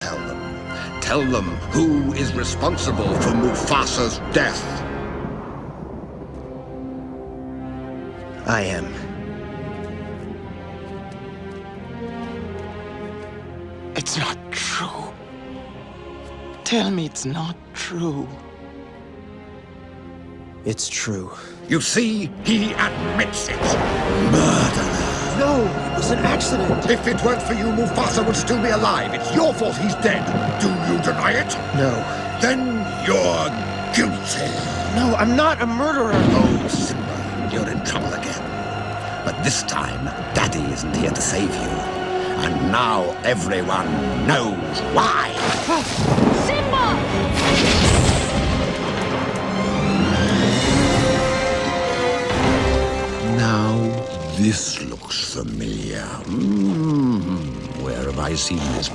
Tell them. Tell them who is responsible for Mufasa's death. I am. It's not true. Tell me it's not true. It's true. You see, he admits it. Murderer. No, it was an accident. If it weren't for you, Mufasa would still be alive. It's your fault he's dead. Do you deny it? No. Then you're guilty. No, I'm not a murderer. Oh, Simba, you're in trouble again. But this time, Daddy isn't here to save you. And now everyone knows why. Simba! Now, this looks familiar. Where have I seen this before?